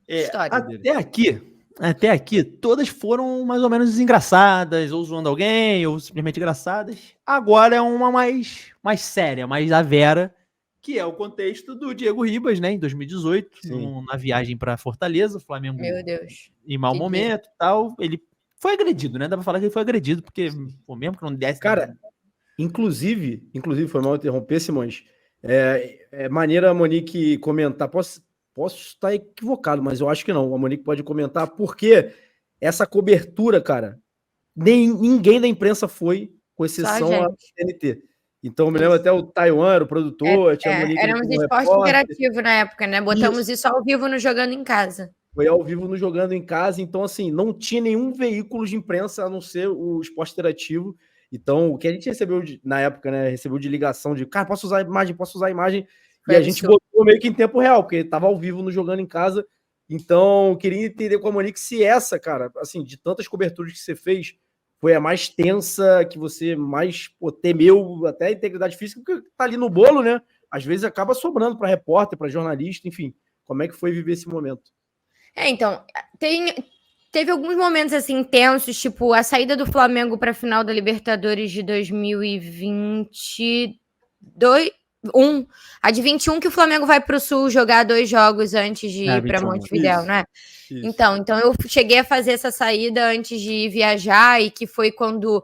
História. Até aqui, todas foram mais ou menos engraçadas, ou zoando alguém, ou simplesmente engraçadas. Agora é uma mais séria, mais a Vera, que é o contexto do Diego Ribas, né, em 2018, na viagem para Fortaleza, o Flamengo Meu Deus. em mau momento e tal. Ele foi agredido, né? Dá pra falar que ele foi agredido, porque mesmo que não desse... Cara, inclusive, foi mal interromper, Simões. É maneira a Monique comentar. Posso estar equivocado, mas eu acho que não. A Monique pode comentar porque essa cobertura, cara, ninguém da imprensa foi, com exceção a TNT. Então, eu me lembro até o Taiwan, era o produtor, tinha a Monique. Éramos esporte interativo na época, né? Botamos isso ao vivo no Jogando em Casa. Foi ao vivo no Jogando em Casa, então, assim, não tinha nenhum veículo de imprensa a não ser o esporte interativo. Então, o que a gente recebeu na época, né? Recebeu de ligação de, cara, posso usar a imagem? Foi e a gente botou meio que em tempo real, porque estava ao vivo no Jogando em Casa. Então, queria entender com a Monique se essa, cara, assim, de tantas coberturas que você fez, foi a mais tensa, que você mais temeu até a integridade física, porque tá ali no bolo, né? Às vezes acaba sobrando para repórter, para jornalista, enfim. Como é que foi viver esse momento? Então, teve alguns momentos assim tensos, tipo a saída do Flamengo para a final da Libertadores de 2022. A de 21 que o Flamengo vai para o Sul jogar 2 jogos antes de ir para Montevidéu, né? Então eu cheguei a fazer essa saída antes de viajar e que foi quando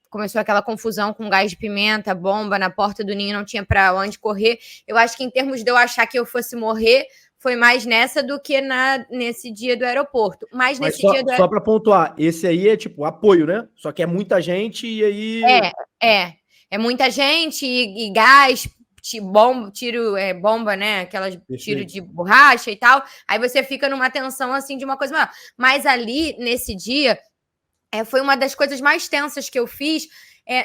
começou aquela confusão com gás de pimenta, bomba na porta do ninho, não tinha para onde correr. Eu acho que em termos de eu achar que eu fosse morrer, foi mais nessa do que nesse dia do aeroporto. Mas nesse dia só para pontuar, esse aí é tipo apoio, né? Só que é muita gente e aí... É muita gente e gás, bomba, né? Aquelas tiro de borracha e tal. Aí você fica numa tensão, assim, de uma coisa maior. Mas ali, nesse dia, foi uma das coisas mais tensas que eu fiz.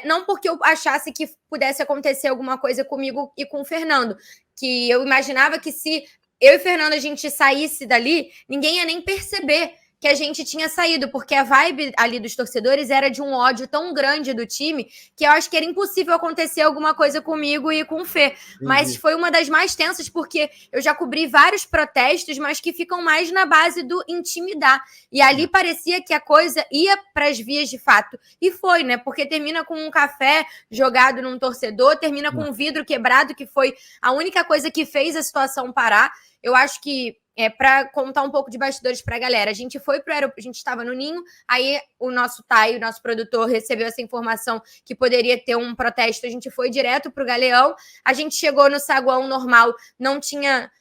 Não porque eu achasse que pudesse acontecer alguma coisa comigo e com o Fernando. Que eu imaginava que se eu e o Fernando a gente saísse dali, ninguém ia nem perceber que a gente tinha saído, porque a vibe ali dos torcedores era de um ódio tão grande do time que eu acho que era impossível acontecer alguma coisa comigo e com o Fê. Entendi. Mas foi uma das mais tensas, porque eu já cobri vários protestos, mas que ficam mais na base do intimidar. E ali parecia que a coisa ia para as vias de fato. E foi, né? Porque termina com um café jogado num torcedor, termina com um vidro quebrado, que foi a única coisa que fez a situação parar. Eu acho que para contar um pouco de bastidores para a galera. A gente foi para o aeroporto, a gente estava no Ninho, aí o nosso Thay, o nosso produtor, recebeu essa informação que poderia ter um protesto, a gente foi direto para o Galeão, a gente chegou no saguão normal, não tinha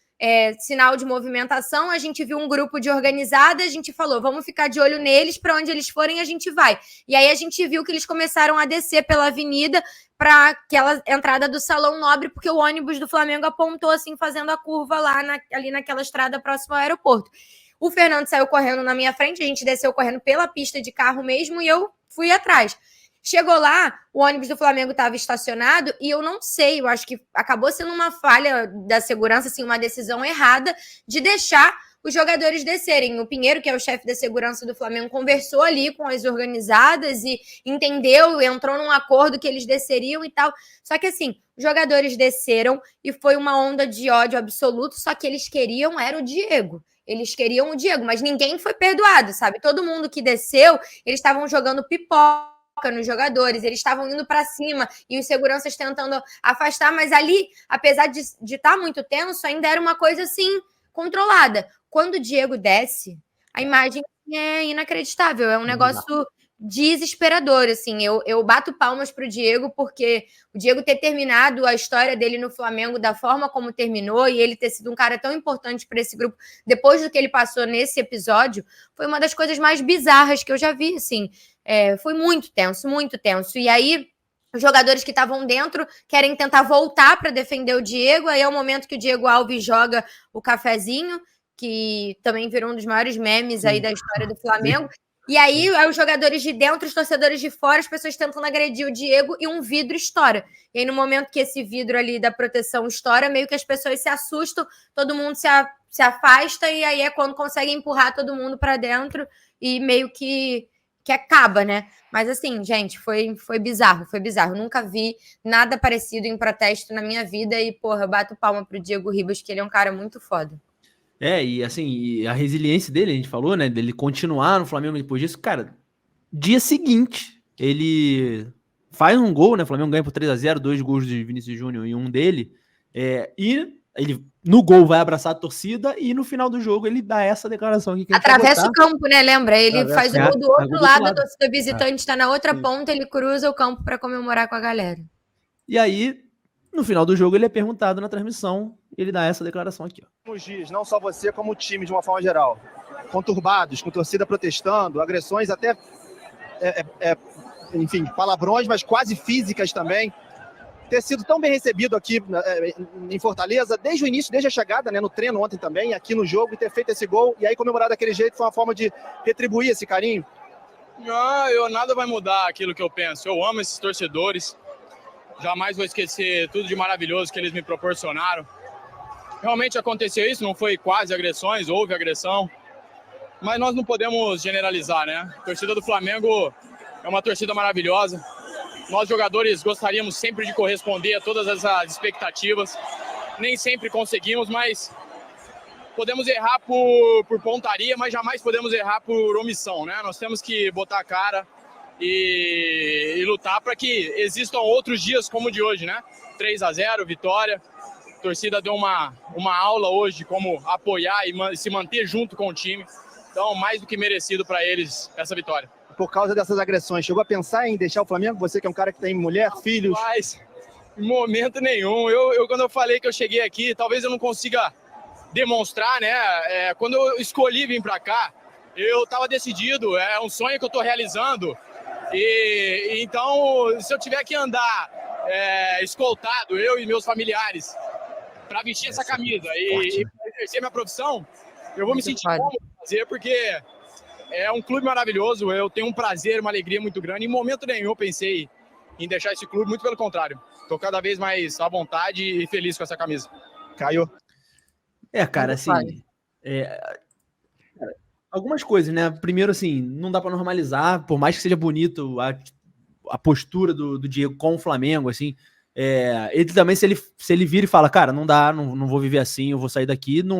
sinal de movimentação, a gente viu um grupo de organizada, a gente falou, vamos ficar de olho neles, para onde eles forem a gente vai. E aí a gente viu que eles começaram a descer pela avenida para aquela entrada do Salão Nobre, porque o ônibus do Flamengo apontou assim, fazendo a curva lá ali naquela estrada próxima ao aeroporto. O Fernando saiu correndo na minha frente, a gente desceu correndo pela pista de carro mesmo e eu fui atrás. Chegou lá, o ônibus do Flamengo estava estacionado e eu não sei, eu acho que acabou sendo uma falha da segurança, assim, uma decisão errada de deixar os jogadores descerem. O Pinheiro, que é o chefe da segurança do Flamengo, conversou ali com as organizadas e entendeu, entrou num acordo que eles desceriam e tal. Só que assim, os jogadores desceram e foi uma onda de ódio absoluto, só que eles queriam era o Diego. Eles queriam o Diego, mas ninguém foi perdoado, sabe? Todo mundo que desceu, eles estavam jogando pipoca nos jogadores, eles estavam indo para cima e os seguranças tentando afastar, mas ali, apesar de estar muito tenso, ainda era uma coisa assim, controlada. Quando o Diego desce, a imagem é inacreditável, é um negócio desesperador, assim, eu bato palmas pro Diego, porque o Diego ter terminado a história dele no Flamengo da forma como terminou, e ele ter sido um cara tão importante para esse grupo, depois do que ele passou nesse episódio, foi uma das coisas mais bizarras que eu já vi, assim, foi muito tenso, e aí os jogadores que estavam dentro querem tentar voltar para defender o Diego, aí é o momento que o Diego Alves joga o cafezinho, que também virou um dos maiores memes aí da história do Flamengo. E aí, os jogadores de dentro, os torcedores de fora, as pessoas tentando agredir o Diego e um vidro estoura. E aí, no momento que esse vidro ali da proteção estoura, meio que as pessoas se assustam, todo mundo se afasta e aí é quando consegue empurrar todo mundo para dentro e meio que acaba, né? Mas assim, gente, foi bizarro, foi bizarro. Nunca vi nada parecido em protesto na minha vida e, porra, eu bato palma pro Diego Ribas, que ele é um cara muito foda. E assim, e a resiliência dele, a gente falou, né? Dele continuar no Flamengo depois disso, cara. Dia seguinte, ele faz um gol, né? O Flamengo ganha por 3-0, 2 gols de Vinícius Júnior e um dele. E ele, no gol, vai abraçar a torcida e no final do jogo ele dá essa declaração aqui. Que atravessa o campo, né? Lembra? Ele faz o gol do outro lado, a torcida visitante está na outra ponta, ele cruza o campo para comemorar com a galera. E aí, no final do jogo, ele é perguntado na transmissão, ele dá essa declaração aqui. Os dias, não só você, como o time de uma forma geral, conturbados, com torcida protestando, agressões até, enfim, palavrões, mas quase físicas também. Ter sido tão bem recebido aqui em Fortaleza, desde o início, desde a chegada, né, no treino ontem também, aqui no jogo, e ter feito esse gol, e aí comemorar daquele jeito, foi uma forma de retribuir esse carinho? Nada vai mudar aquilo que eu penso. Eu amo esses torcedores, jamais vou esquecer tudo de maravilhoso que eles me proporcionaram. Realmente aconteceu isso, não foi quase agressões, houve agressão, mas nós não podemos generalizar, né? A torcida do Flamengo é uma torcida maravilhosa. Nós, jogadores, gostaríamos sempre de corresponder a todas essas expectativas. Nem sempre conseguimos, mas podemos errar por pontaria, mas jamais podemos errar por omissão, né? Nós temos que botar a cara e lutar para que existam outros dias como o de hoje, né? 3-0, vitória. A torcida deu uma aula hoje de como apoiar e se manter junto com o time. Então, mais do que merecido para eles essa vitória. Por causa dessas agressões, chegou a pensar em deixar o Flamengo? Você que é um cara que tem mulher, filhos? Mas, em momento nenhum. Quando eu falei que eu cheguei aqui, talvez eu não consiga demonstrar, né? Quando eu escolhi vir para cá, eu estava decidido, é um sonho que eu estou realizando. E então, se eu tiver que andar escoltado, eu e meus familiares, para vestir essa camisa e exercer minha profissão, eu vou me sentir bom fazer, porque é um clube maravilhoso, eu tenho um prazer, uma alegria muito grande. Em momento nenhum eu pensei em deixar esse clube, muito pelo contrário. Estou cada vez mais à vontade e feliz com essa camisa. Caio? Cara, assim... algumas coisas, né? Primeiro, assim, não dá para normalizar, por mais que seja bonito a postura do Diego com o Flamengo, assim... ele também, se ele vira e fala, cara, não dá, não vou viver assim, eu vou sair daqui, não